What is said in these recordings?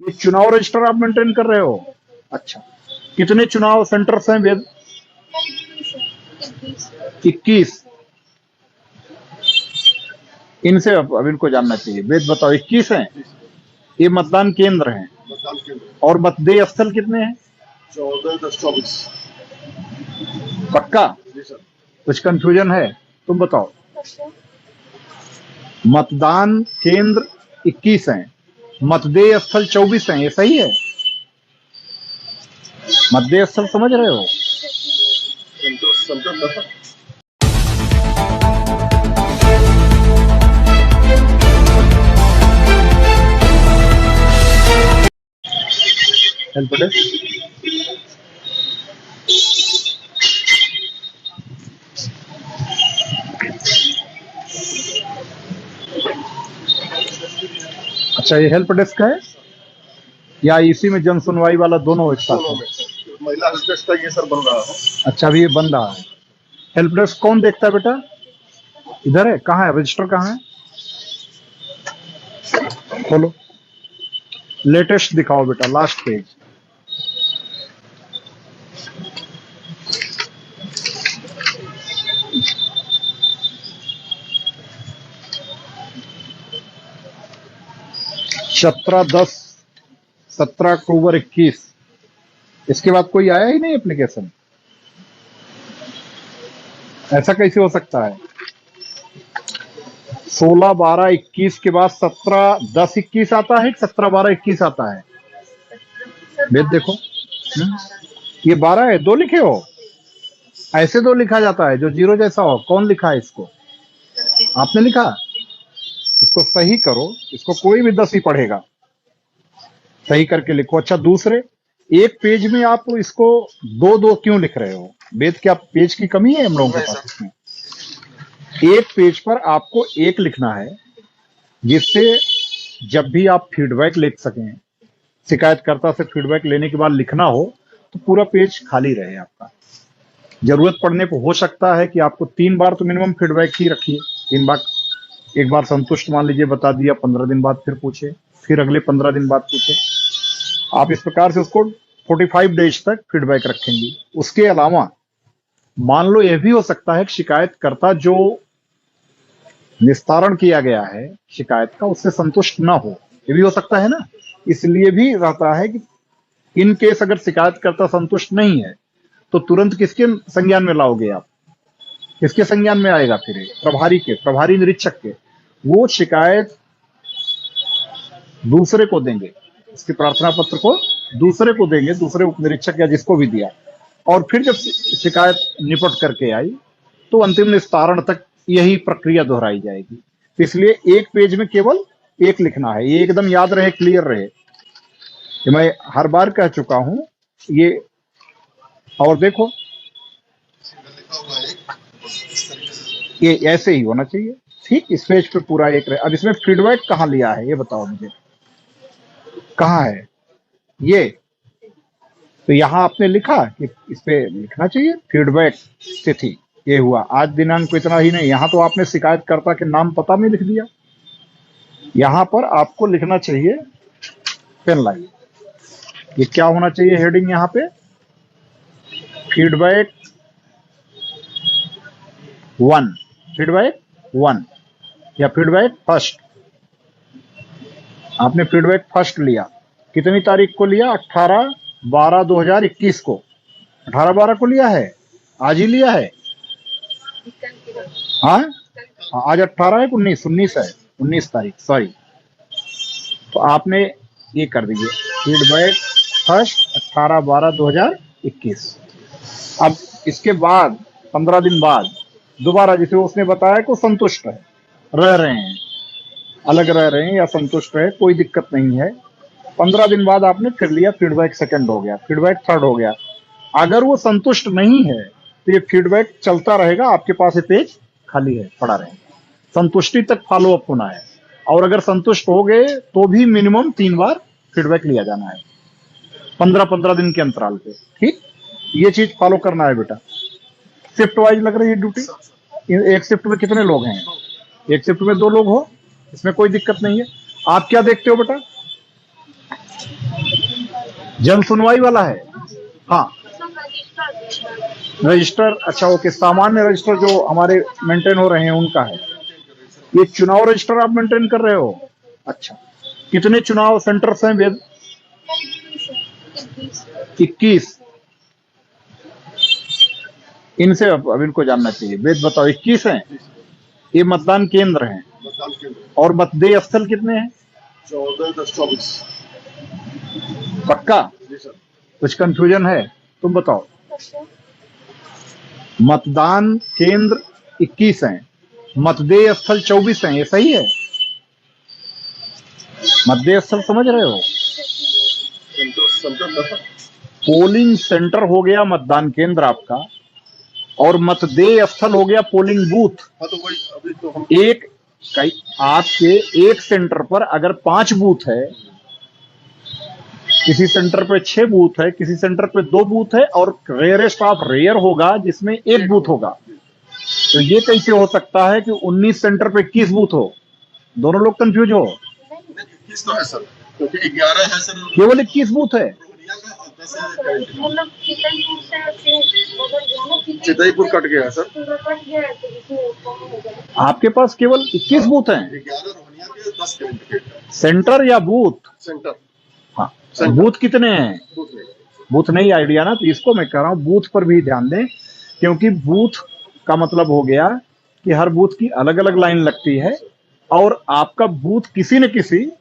ये चुनाव रजिस्टर आप मेंटेन कर रहे हो? अच्छा, कितने चुनाव सेंटर्स हैं वेद? 21। इनसे अब इनको जानना चाहिए। वेद बताओ, 21 हैं? ये मतदान केंद्र हैं। और मतदेय स्थल कितने हैं? 14-24। पक्का? जी सर। कुछ कंफ्यूजन है? तुम बताओ। मतदान केंद्र 21 हैं, मतदेय स्थल 24 हैं, ये सही है? मतदेय स्थल समझ रहे हो? Centre sir. Help desk. अच्छा, ये हेल्प डेस्क है या इसी में जन सुनवाई वाला दोनों एक साथ है? महिला हेल्प डेस्क का ये सर बन रहा है। अच्छा, अभी ये बन रहा है। हेल्प डेस्क कौन देखता है बेटा? इधर है? कहाँ है रजिस्टर? कहाँ है? खोलो, लेटेस्ट दिखाओ बेटा, लास्ट पेज। सत्रह 10 17 अक्टूबर 21। इसके बाद कोई आया ही नहीं एप्लीकेशन। ऐसा कैसे हो सकता है? 16-12-21 के बाद 17-10-21 आता है, 17-12-21 आता है? वेद देखो। ये 12 है, 2 लिखे हो? ऐसे 2 लिखा जाता है जो जीरो जैसा हो। कौन लिखा है इसको? आपने लिखा? इसको सही करो, इसको कोई भी 10 ही पढ़ेगा। सही करके लिखो। अच्छा, दूसरे, एक पेज में आप इसको 2-2 क्यों लिख रहे हो? वेद, क्या पेज की कमी है हम लोगों के पास? इसमें एक पेज पर आपको एक लिखना है, जिससे जब भी आप फीडबैक लिख सकें, शिकायतकर्ता से फीडबैक लेने के बाद लिखना हो तो पूरा पेज खाली रहे आपका। जरूरत पड़ने पर हो सकता है कि आपको 3 बार तो मिनिमम फीडबैक ही रखिए। 3 बार, एक बार संतुष्ट मान लीजिए बता दिया, 15 दिन बाद फिर पूछे, फिर अगले 15 दिन बाद पूछे। आप इस प्रकार से उसको 45 डेज तक फीडबैक रखेंगे। उसके अलावा मान लो यह भी हो सकता है कि शिकायतकर्ता जो निस्तारण किया गया है शिकायत का, उससे संतुष्ट ना हो। ये भी हो सकता है ना। इसलिए भी रहता है कि इन केस अगर शिकायतकर्ता संतुष्ट नहीं है तो तुरंत किसके संज्ञान में लाओगे आप? किसके संज्ञान में आएगा फिर? प्रभारी के, प्रभारी निरीक्षक के। वो शिकायत दूसरे को देंगे, इसके प्रार्थना पत्र को दूसरे को देंगे, दूसरे उप निरीक्षक या जिसको भी दिया। और फिर जब शिकायत निपट करके आई तो अंतिम निस्तारण तक यही प्रक्रिया दोहराई जाएगी। इसलिए एक पेज में केवल एक लिखना है। ये एकदम याद रहे, क्लियर रहे। कि मैं हर बार कह चुका हूं ये। और देखो, ये ऐसे ही होना चाहिए। ठीक, इस पेज पे पूरा एक रहे। अब इसमें फीडबैक कहाँ लिया है ये बताओ मुझे, कहाँ है ये? तो यहां आपने लिखा कि इस पे लिखना चाहिए फीडबैक तिथि, ये हुआ आज दिनांक को। इतना ही नहीं, यहां तो आपने शिकायतकर्ता के नाम पता में लिख दिया। यहां पर आपको लिखना चाहिए, पेन लाइए, ये क्या होना चाहिए हेडिंग यहां पे? फीडबैक 1, फीडबैक 1 या फीडबैक फर्स्ट। आपने फीडबैक फर्स्ट लिया, कितनी तारीख को लिया? 18/12/2021 को। 18/12 को लिया है? आज ही लिया है? हाँ, आज 18 है कि 19? 19 है, 19 तारीख, सॉरी। तो आपने ये कर दीजिए, फीडबैक फर्स्ट 18/12/2021। अब इसके बाद 15 दिन बाद दोबारा, जिसे उसने बताया कि संतुष्ट है, रह रहे हैं, अलग रह रहे हैं या संतुष्ट है, कोई दिक्कत नहीं है। 15 दिन बाद आपने फिर लिया, फीडबैक सेकंड हो गया, फीडबैक थर्ड हो गया। अगर वो संतुष्ट नहीं है तो ये फीडबैक चलता रहेगा, आपके पास ये पेज खाली है, पड़ा रहेगा। संतुष्टि तक फॉलो अप होना है। और अगर संतुष्ट हो गए तो भी मिनिमम 3 बार फीडबैक लिया जाना है, 15-15 दिन के अंतराल पे। ठीक, ये चीज फॉलो करना है बेटा। शिफ्ट वाइज लग रही है ड्यूटी। एक शिफ्ट में कितने लोग हैं? एक शिफ्ट में 2 लोग हो, इसमें कोई दिक्कत नहीं है। आप क्या देखते हो बेटा? जन सुनवाई वाला है। हाँ, रजिस्टर, अच्छा ओके, सामान्य रजिस्टर जो हमारे मेंटेन हो रहे हैं उनका है। ये चुनाव रजिस्टर आप मेंटेन कर रहे हो? अच्छा, कितने चुनाव सेंटर्स हैं वेद? 21। इनसे अब इनको जानना चाहिए। वेद बताओ, 21 हैं? ये मतदान केंद्र हैं। मतदान केंद्र और मतदेय स्थल कितने हैं? 14-10-24। पक्का? जी सर। कुछ कंफ्यूजन है? तुम बताओ। मतदान केंद्र 21 हैं, मतदेय स्थल 24 हैं, ये सही है? मतदेय स्थल समझ रहे हो? Centre sir. पोलिंग सेंटर हो गया मतदान केंद्र आपका, और मतदेय स्थल हो गया पोलिंग बूथ। हाँ तो वही अभी तो हम एक कई आपके एक सेंटर पर अगर 5 बूथ है, किसी सेंटर पे 6 बूथ है, किसी सेंटर पे 2 बूथ है, और रेयरेस्ट ऑफ रेयर होगा जिसमें 1 बूथ होगा, तो ये कैसे हो सकता है कि 19 सेंटर पे 21 बूथ हो? दोनों लोग कंफ्यूज हो। 21 तो है सर, क्योंकि 11 है सर केवल 21 बूथ है। रोहनिया का, और 10 है चितईपुर कट गया है सर। आपके पास केवल 21 बूथ हैं, 11 रोहनिया के, 10 कैंडिडेट है। सेंटर या बूथ? सेंटर। हाँ, सेंटर। बूथ कितने हैं? बूथ में बूथ नहीं आइडिया ना, तो इसको मैं कह रहा हूं बूथ पर भी ध्यान दें, क्योंकि बूथ का मतलब हो गया कि हर बूथ की अलग अलग लाइन लगती है, और आपका बूथ किसी न किसी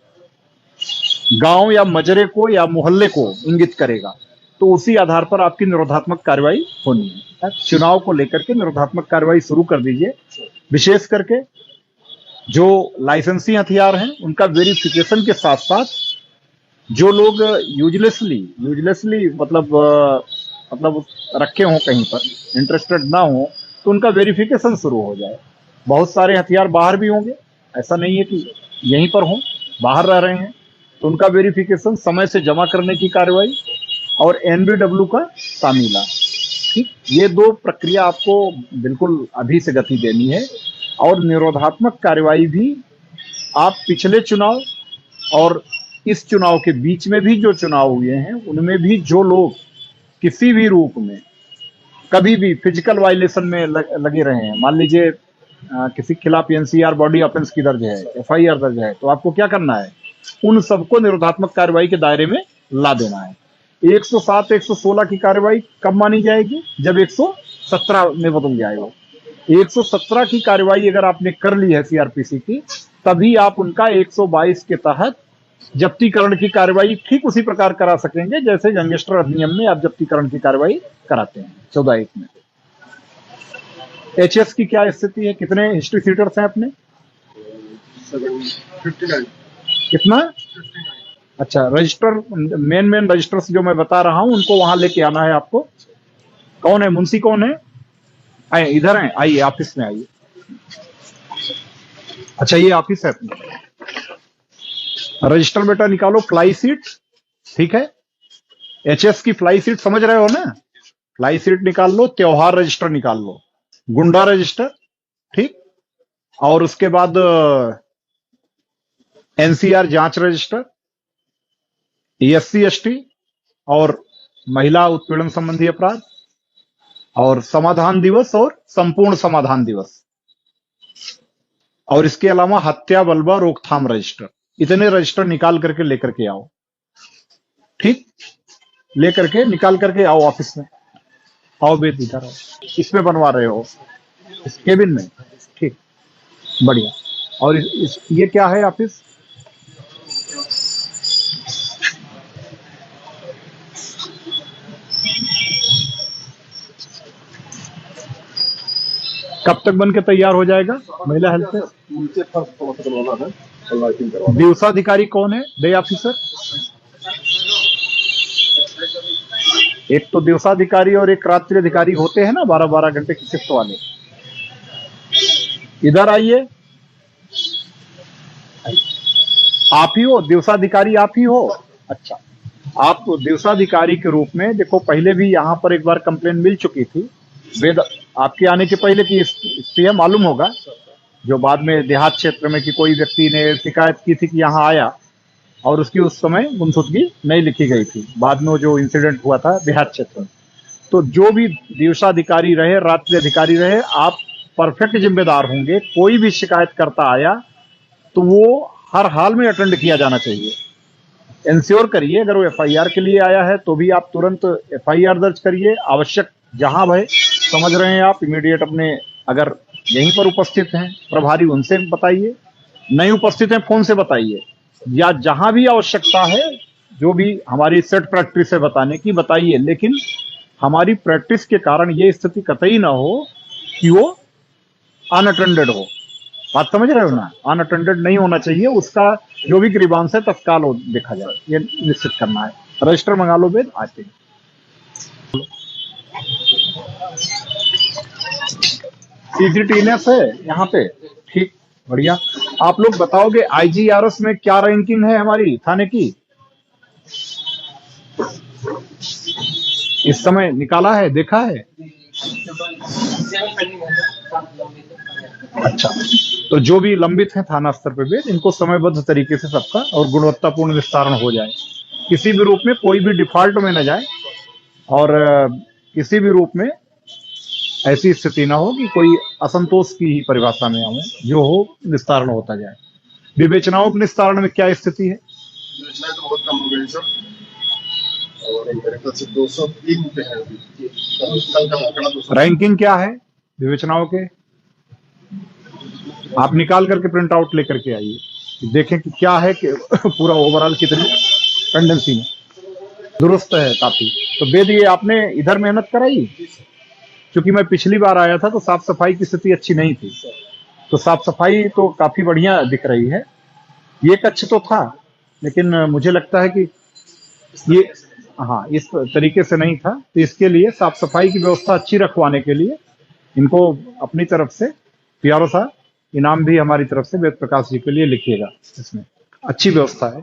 गांव या मजरे को या मोहल्ले को इंगित करेगा, तो उसी आधार पर आपकी निरोधात्मक कार्रवाई होनी है। चुनाव को लेकर के निरोधात्मक कार्रवाई शुरू कर दीजिए। विशेष करके जो लाइसेंसी हथियार हैं उनका वेरिफिकेशन के साथ साथ, जो लोग यूजलेसली मतलब रखे हों कहीं पर, इंटरेस्टेड ना हो, तो उनका वेरिफिकेशन शुरू हो जाए। बहुत सारे हथियार बाहर भी होंगे, ऐसा नहीं है कि यहीं पर हों, बाहर रह रहे हैं, तो उनका वेरिफिकेशन, समय से जमा करने की कार्रवाई, और एनबीडब्ल्यू का तामीला। ठीक, ये 2 प्रक्रिया आपको बिल्कुल अभी से गति देनी है। और निरोधात्मक कार्रवाई भी आप पिछले चुनाव और इस चुनाव के बीच में भी जो चुनाव हुए हैं उनमें भी जो लोग किसी भी रूप में कभी भी फिजिकल वायलेशन में लगे रहे हैं, मान लीजिए किसी के खिलाफ एनसीआर बॉडी ऑफेंस की दर्ज है, एफआईआर दर्ज है, तो आपको क्या करना है? उन सबको निरोधात्मक कार्रवाई के दायरे में ला देना है। 107, 116 की कार्रवाई कब मानी जाएगी? जब 117 में बदल जाएगा। 117 की कार्रवाई अगर आपने कर ली है सीआरपीसी की, तभी आप उनका 122 के तहत जब्तीकरण की कार्रवाई ठीक उसी प्रकार करा सकेंगे जैसे गैंगस्टर अधिनियम में आप जब्तीकरण की कार्रवाई कराते हैं 14(1) में। एचएस की क्या स्थिति है? कितने हिस्ट्री सीटर्स हैं अपने? 59। कितना? अच्छा, रजिस्टर, मेन रजिस्टर्स जो मैं बता रहा हूं उनको वहां लेके आना है आपको। कौन है मुंशी? कौन है? आइए, इधर हैं, आइए ऑफिस में आइए। अच्छा, ये ऑफिस है अपनी। रजिस्टर बेटा निकालो, फ्लाई सीट, ठीक है? एचएस की फ्लाई सीट समझ रहे हो ना? फ्लाई सीट निकाल लो, त्योहार रजिस्टर निकाल लो, गुंडा रजिस्टर, ठीक, और उसके बाद एनसीआर जांच रजिस्टर, एससी एसटी और महिला उत्पीड़न संबंधी अपराध, और समाधान दिवस और संपूर्ण समाधान दिवस, और इसके अलावा हत्या बलवा रोकथाम रजिस्टर। इतने रजिस्टर निकाल करके लेकर के आओ, ठीक? लेकर के निकाल करके आओ ऑफिस में। आओ बेट, इधर आओ। इसमें बनवा रहे हो? इस केबिन में? ठीक, बढ़िया। और ये क्या है ऑफिस? कब तक बन के तैयार हो जाएगा? महिला हेल्थ से नीचे फर्स्ट फॉर्म करवाना है और लाइटिंग करवाना है। दिवसाधिकारी कौन है? Day officer? एक तो दिवसाधिकारी और एक रात्रि अधिकारी होते हैं ना, 12-12 घंटे की शिफ्ट वाले। इधर आइए। आप ही हो दिवसाधिकारी? आप ही हो? अच्छा, आप तो दिवसाधिकारी के रूप में देखो, पहले भी यहाँ पर एक बार कंप्लेन मिल चुकी थी, वेद आपके आने के पहले की स्थिति मालूम होगा, जो बाद में देहात क्षेत्र में कि कोई व्यक्ति ने शिकायत की थी कि यहाँ आया और उसकी उस समय गुमशुदगी नहीं लिखी गई थी। बाद में वो जो इंसिडेंट हुआ था देहात क्षेत्र में, तो जो भी दिवसाधिकारी रहे, रात्रि अधिकारी रहे, आप परफेक्ट जिम्मेदार होंगे। कोई भी शिकायत करता आया तो वो हर हाल में अटेंड किया जाना चाहिए। इंश्योर करिए, अगर वो एफआईआर के लिए आया है तो भी आप तुरंत एफआईआर दर्ज करिए। आवश्यक जहां भय समझ रहे हैं आप, इमीडिएट अपने, अगर यहीं पर उपस्थित हैं प्रभारी, उनसे बताइए। नहीं उपस्थित हैं, फोन से बताइए, या जहां भी आवश्यकता है, जो भी हमारी सेट प्रैक्टिस है बताने की, बताइए। लेकिन हमारी प्रैक्टिस के कारण ये स्थिति कतई ना हो कि वो अनअटेंडेड हो। बात समझ रहे हो ना? अनअटेंडेड नहीं होना चाहिए। उसका जो भी ग्रीवांस है तत्काल देखा जाए, ये निश्चित करना है। रजिस्टर मंगा लो वेद, आते हैं। सीसीटीवीनेस है यहाँ पे, ठीक, बढ़िया। आप लोग बताओगे आईजीआरएस में क्या रैंकिंग है हमारी थाने की? इस समय निकाला है, देखा है? अच्छा, तो जो भी लंबित है थाना स्तर पे भी, इनको समयबद्ध तरीके से सबका और गुणवत्तापूर्ण निस्तारण हो जाए। किसी भी रूप में कोई भी डिफॉल्ट में न जाए, और किसी भी रूप में ऐसी स्थिति ना हो कि कोई असंतोष की ही परिभाषा में आऊं, जो हो निस्तारण होता जाए। विवेचनाओं के निस्तारण में क्या स्थिति है? योजनाएं तो बहुत कम हो गई सर, और मेरे ख्याल से 203 पे है अभी। कल का आंकड़ा 200। रैंकिंग क्या है विवेचनाओं के? आप निकाल करके प्रिंट आउट लेकर के आइए, देखें कि क्या है कि पूरा ओवरऑल कितनी टेंडेंसी में दुरुस्त है काफी। तो वेद, ये आपने इधर मेहनत कराई? क्योंकि मैं पिछली बार आया था तो साफ सफाई की स्थिति अच्छी नहीं थी, तो साफ सफाई तो काफी बढ़िया दिख रही है। ये कच्छ तो था, लेकिन मुझे लगता है कि ये, हाँ, इस तरीके से नहीं था। तो इसके लिए साफ सफाई की व्यवस्था अच्छी रखवाने के लिए इनको अपनी तरफ से पीआरओ साहब इनाम भी हमारी तरफ से वेद प्रकाश जी के लिए लिखिएगा। इसमें अच्छी व्यवस्था है,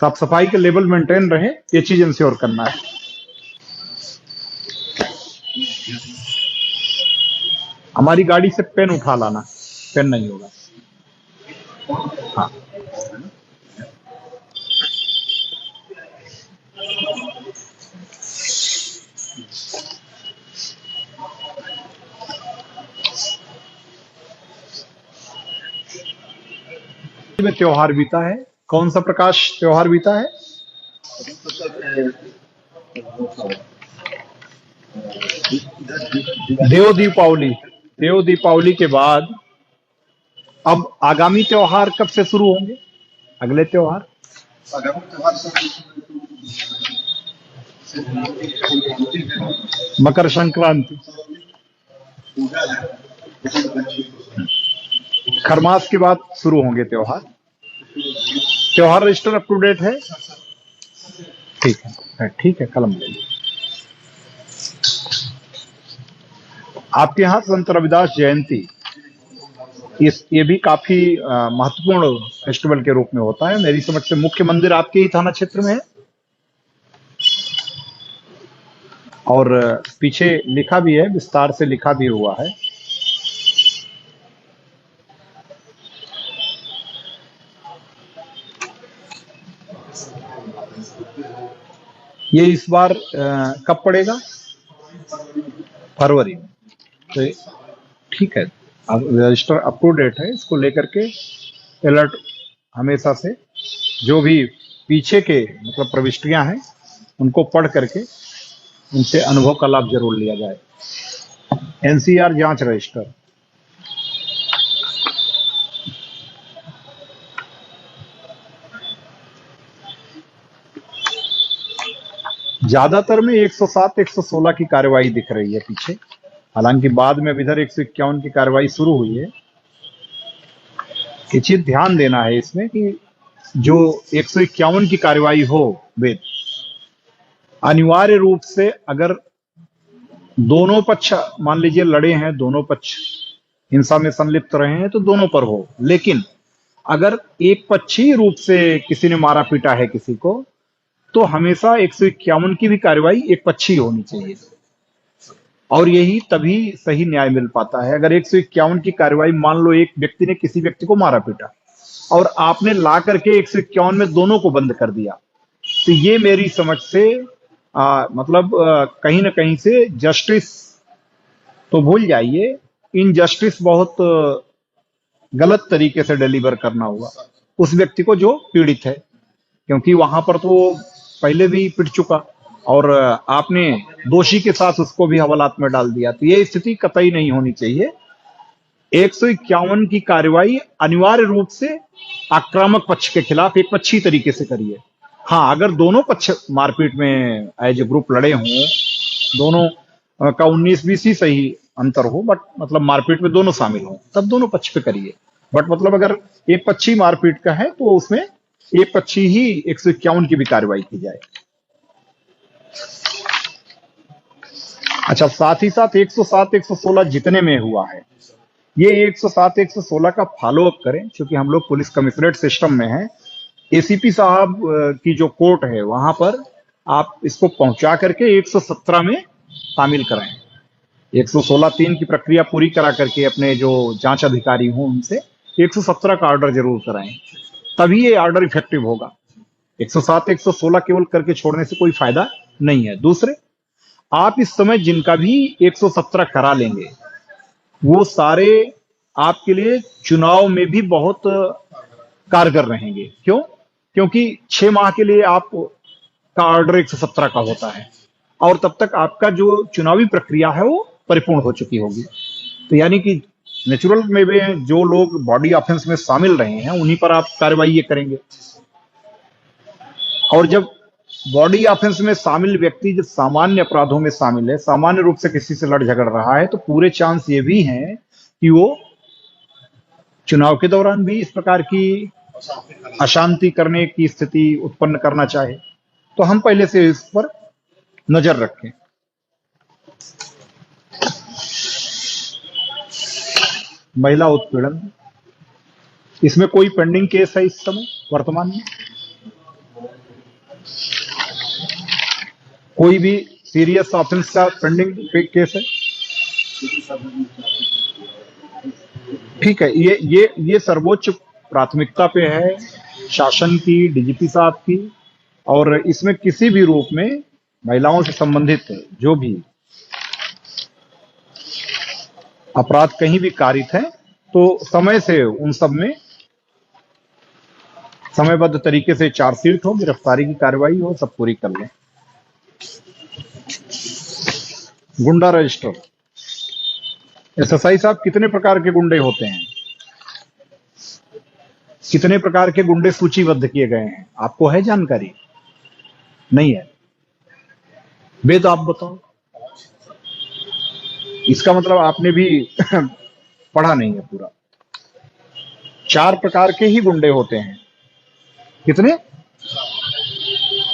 साफ सफाई के लेवल मेंटेन रहे, ये चीज इंश्योर करना है। हमारी गाड़ी से पेन उठा लाना, पेन नहीं होगा। हाँ, में त्योहार बीता है। कौन सा प्रकाश त्योहार बीता है? देव दीपावली। देव दीपावली के बाद अब आगामी त्योहार कब से शुरू होंगे? अगले त्योहार आगामी त्योहार सर मकर संक्रांति, खरमास के बाद शुरू होंगे त्योहार। त्योहार रजिस्टर अप टू डेट है? ठीक है, ठीक है, कलम ले लीजिए। आपके यहाँ संत रविदास जयंती, ये भी काफी महत्वपूर्ण फेस्टिवल के रूप में होता है। मेरी समझ से मुख्य मंदिर आपके ही थाना क्षेत्र में है, और पीछे लिखा भी है, विस्तार से लिखा भी हुआ है। ये इस बार कब पड़ेगा? फरवरी में। तो ठीक है, अब रजिस्टर अप टू डेट है, इसको लेकर के अलर्ट हमेशा से, जो भी पीछे के मतलब प्रविष्टियां हैं उनको पढ़ करके उनसे अनुभव का लाभ जरूर लिया जाए। एनसीआर जांच रजिस्टर, ज्यादातर में 107, 116 की कार्रवाई दिख रही है पीछे। हालांकि बाद में अब इधर 151 की कार्रवाई शुरू हुई है। ये चीज ध्यान देना है इसमें कि जो 151 की कार्रवाई हो, वेद, अनिवार्य रूप से अगर दोनों पक्ष मान लीजिए लड़े हैं, दोनों पक्ष हिंसा में संलिप्त रहे हैं, तो दोनों पर हो। लेकिन अगर एक पक्षी रूप से किसी ने मारा पीटा है किसी को, तो हमेशा 151 की भी कार्रवाई एक पक्षी होनी चाहिए, और यही तभी सही न्याय मिल पाता है। अगर 151 की कार्रवाई, मान लो एक व्यक्ति ने किसी व्यक्ति को मारा पीटा, और आपने ला करके 151 में दोनों को बंद कर दिया। तो ये मेरी समझ से मतलब कहीं ना कहीं से जस्टिस तो भूल जाइए, इनजस्टिस बहुत गलत तरीके से डिलीवर करना हुआ उस व्यक्ति को जो पीड़ित है, क्योंकि वहां पर तो वो पहले भी पिट चुका और आपने दोषी के साथ उसको भी हवालात में डाल दिया। तो ये स्थिति कतई नहीं होनी चाहिए। 151 की कार्रवाई अनिवार्य रूप से आक्रामक पक्ष के खिलाफ एक पक्षी तरीके से करिए। हाँ, अगर दोनों पक्ष मारपीट में एज ए ग्रुप लड़े हों, दोनों का 19-20 ही सही अंतर हो, बट मतलब मारपीट में दोनों शामिल हों, तब दोनों पक्ष पे करिए। बट मतलब अगर एक पक्षी मारपीट का है तो उसमें एक पक्षी ही 151 की भी कार्रवाई की जाए। अच्छा, साथ ही साथ 107, 116 जितने में हुआ है, ये 107, 116 का फॉलो अप करें, क्योंकि हम लोग पुलिस कमिश्नरेट सिस्टम में हैं। एसीपी साहब की जो कोर्ट है वहां पर आप इसको पहुंचा करके 117 में शामिल कराएं। 116(3) की प्रक्रिया पूरी करा करके अपने जो जांच अधिकारी हों उनसे 117 का ऑर्डर जरूर कराएं, तभी ये ऑर्डर इफेक्टिव होगा। 107, 116 केवल करके छोड़ने से कोई फायदा नहीं है। दूसरे, आप इस समय जिनका भी 117 करा लेंगे वो सारे आपके लिए चुनाव में भी बहुत कारगर रहेंगे। क्यों? क्योंकि 6 माह के लिए आप का ऑर्डर 117 का होता है और तब तक आपका जो चुनावी प्रक्रिया है वो परिपूर्ण हो चुकी होगी। तो यानी कि नेचुरल में जो लोग बॉडी ऑफेंस में शामिल रहे हैं उन्हीं पर आप कार्रवाई ये करेंगे। और जब बॉडी ऑफेंस में शामिल व्यक्ति जब सामान्य अपराधों में शामिल है, सामान्य रूप से किसी से लड़ झगड़ रहा है, तो पूरे चांस ये भी हैं कि वो चुनाव के दौरान भी इस प्रकार की अशांति करने की स्थिति उत्पन्न करना चाहे। तो हम पहले से इस पर नजर रखें। महिला उत्पीड़न, इसमें कोई पेंडिंग केस है इस समय वर्तमान में? कोई भी सीरियस ऑफेंस का पेंडिंग केस है? ठीक है, ये सर्वोच्च प्राथमिकता पे है शासन की, डीजीपी साहब की, और इसमें किसी भी रूप में महिलाओं से संबंधित जो भी अपराध कहीं भी कारित है तो समय से उन सब में समयबद्ध तरीके से चार्जशीट हो, गिरफ्तारी की कार्रवाई हो, सब पूरी कर लें। गुंडा रजिस्टर, एसएसआई साहब, कितने प्रकार के गुंडे होते हैं? कितने प्रकार के गुंडे सूचीबद्ध किए गए हैं? आपको है जानकारी? नहीं है? वेद आप बताओ। इसका मतलब आपने भी पढ़ा नहीं है पूरा। 4 प्रकार के ही गुंडे होते हैं। कितने?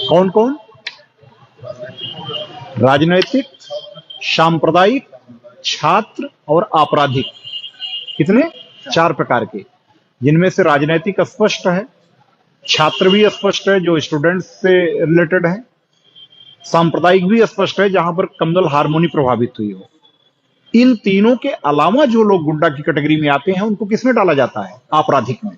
कौन कौन? राजनैतिक, सांप्रदायिक, छात्र और आपराधिक। कितने? 4 प्रकार के, जिनमें से राजनैतिक स्पष्ट है, छात्र भी स्पष्ट है जो स्टूडेंट्स से रिलेटेड है, सांप्रदायिक भी स्पष्ट है जहां पर कम्युनल हार्मोनी प्रभावित हुई हो। इन तीनों के अलावा जो लोग गुंडा की कैटेगरी में आते हैं उनको किसमें डाला जाता है? आपराधिक में।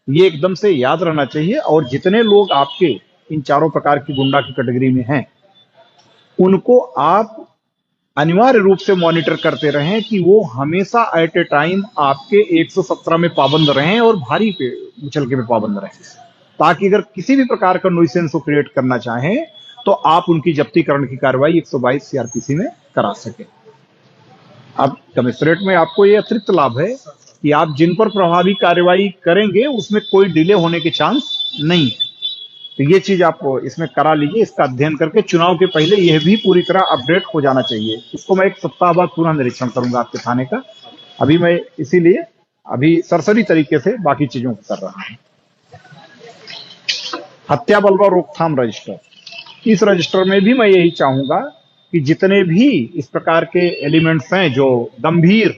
ये एकदम से याद रहना चाहिए। और जितने लोग आपके इन 4 प्रकार की गुंडा की कैटेगरी में हैं उनको आप अनिवार्य रूप से मॉनिटर करते रहें कि वो हमेशा एट ए टाइम आपके 117 में पाबंद रहें और भारी पे मुचलके में पाबंद रहें, ताकि अगर किसी भी प्रकार का न्यूसेंस को क्रिएट करना चाहें तो आप उनकी जब्तीकरण की कार्रवाई 122 सीआरपीसी में करा सकें। अब कमिश्नरेट में आपको ये अतिरिक्त लाभ है कि आप जिन पर प्रभावी कार्रवाई करेंगे उसमें कोई डिले होने के चांस नहीं है। तो ये चीज आप इसमें करा लीजिए। इसका अध्ययन करके चुनाव के पहले यह भी पूरी तरह अपडेट हो जाना चाहिए। इसको मैं 1 सप्ताह बाद पुनः निरीक्षण करूंगा आपके थाने का। अभी मैं इसीलिए अभी सरसरी तरीके से बाकी चीजों को कर रहा हूं। हत्या बलवा रोकथाम रजिस्टर, इस रजिस्टर में भी मैं यही चाहूंगा कि जितने भी इस प्रकार के एलिमेंट्स हैं जो गंभीर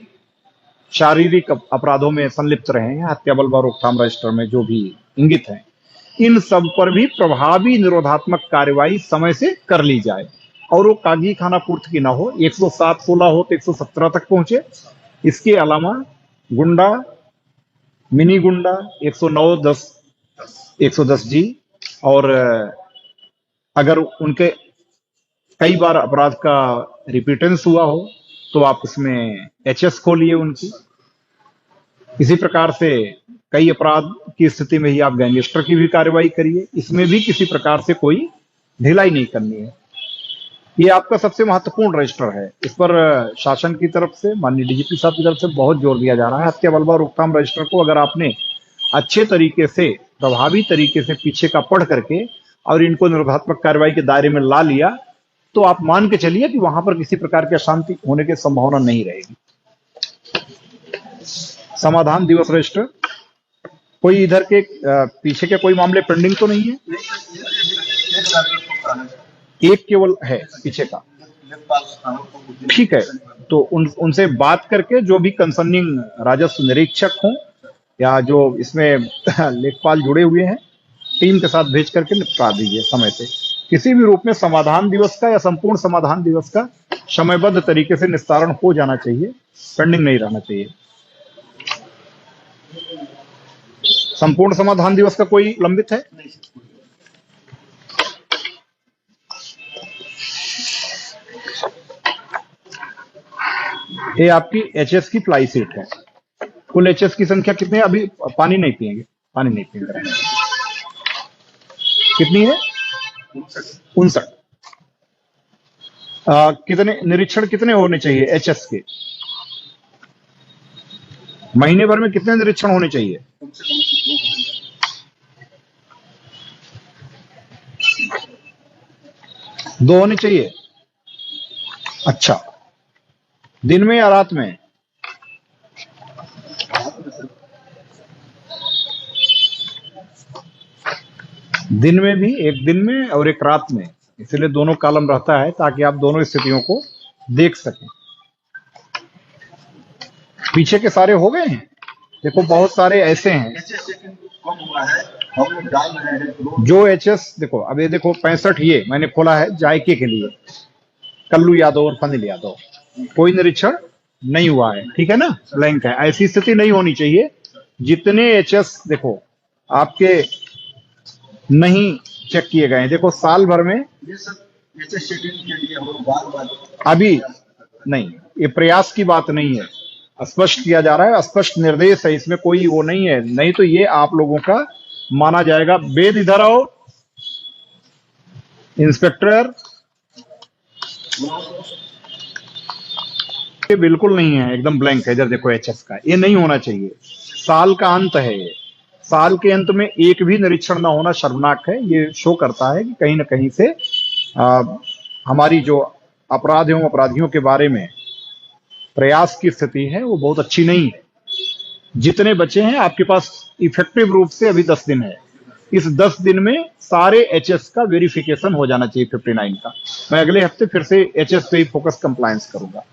शारीरिक अपराधों में संलिप्त रहे हैं, हत्या बलवा रोकथाम रजिस्टर में जो भी इंगित हैं, इन सब पर भी प्रभावी निरोधात्मक कार्रवाई समय से कर ली जाए और वो कागजी खाना पूर्ति की ना हो। 107-16 हो तो 117 तक पहुंचे। इसके अलावा गुंडा मिनी गुंडा 109-10 110 जी। और अगर उनके कई बार अपराध का रिपीटेंस हुआ हो तो आप उसमें एचएस खोलिए उनकी। इसी प्रकार से कई अपराध की स्थिति में ही आप गैंगस्टर की भी कार्रवाई करिए। इसमें भी किसी प्रकार से कोई ढिलाई नहीं करनी है। ये आपका सबसे महत्वपूर्ण रजिस्टर है। इस पर शासन की तरफ से, माननीय डीजीपी साहब की तरफ से बहुत जोर दिया जा रहा है। हत्या बलवा रोकथाम रजिस्टर को अगर आपने अच्छे तरीके से, प्रभावी तरीके से पीछे का पढ़ करके और इनको निरोधात्मक कार्रवाई के दायरे में ला लिया तो आप मान के चलिए कि वहां पर किसी प्रकार की अशांति होने की संभावना नहीं रहेगी। समाधान दिवस रजिस्टर, कोई इधर के पीछे के कोई मामले पेंडिंग तो नहीं है? एक केवल है पीछे का। ठीक है, तो उनसे बात करके जो भी कंसर्निंग राजस्व निरीक्षक हों या जो इसमें लेखपाल जुड़े हुए हैं, टीम के साथ भेज करके निपटा दीजिए समय से। किसी भी रूप में समाधान दिवस का या संपूर्ण समाधान दिवस का समयबद्ध तरीके से निस्तारण हो जाना चाहिए, पेंडिंग नहीं रहना चाहिए। संपूर्ण समाधान दिवस का कोई लंबित है? ये आपकी एचएस की फ्लाई सीट है। कुल एचएस की संख्या कितनी है? अभी पानी नहीं पिएंगे, पानी नहीं पिएंगे। कितनी है? 59। कितने निरीक्षण कितने होने चाहिए एचएस के? महीने भर में कितने निरीक्षण होने चाहिए? दो होने चाहिए। अच्छा, दिन में या रात में? दिन में भी, एक दिन में और एक रात में, इसलिए दोनों कॉलम रहता है ताकि आप दोनों स्थितियों को देख सकें। पीछे के सारे हो गए हैं? देखो बहुत सारे ऐसे हैं जो एचएस, देखो अब ये देखो 65 ये मैंने खोला है जायके के लिए, कल्लू यादव और फनिल यादव, कोई निरीक्षण नहीं हुआ है। ठीक है ना, ब्लैंक है। ऐसी स्थिति नहीं होनी चाहिए। जितने एचएस देखो आपके नहीं चेक किए गए हैं, देखो साल भर में अभी नहीं, ये प्रयास की बात नहीं है, स्पष्ट किया जा रहा है, स्पष्ट निर्देश है, इसमें कोई वो नहीं है। नहीं तो ये आप लोगों का माना जाएगा। वेद इधर आओ, इंस्पेक्टर, ये बिल्कुल नहीं है, एकदम ब्लैंक है। इधर देखो एचएस का, ये नहीं होना चाहिए। साल का अंत है, ये साल के अंत में एक भी निरीक्षण ना होना शर्मनाक है। ये शो करता है कि कहीं ना कहीं से हमारी जो अपराध एवं अपराधियों के बारे में प्रयास की स्थिति है वो बहुत अच्छी नहीं है। जितने बचे हैं आपके पास इफेक्टिव रूप से अभी 10 दिन है। इस 10 दिन में सारे एचएस का वेरिफिकेशन हो जाना चाहिए 59 का। मैं अगले हफ्ते फिर से एचएस पे ही फोकस कंप्लायंस करूंगा।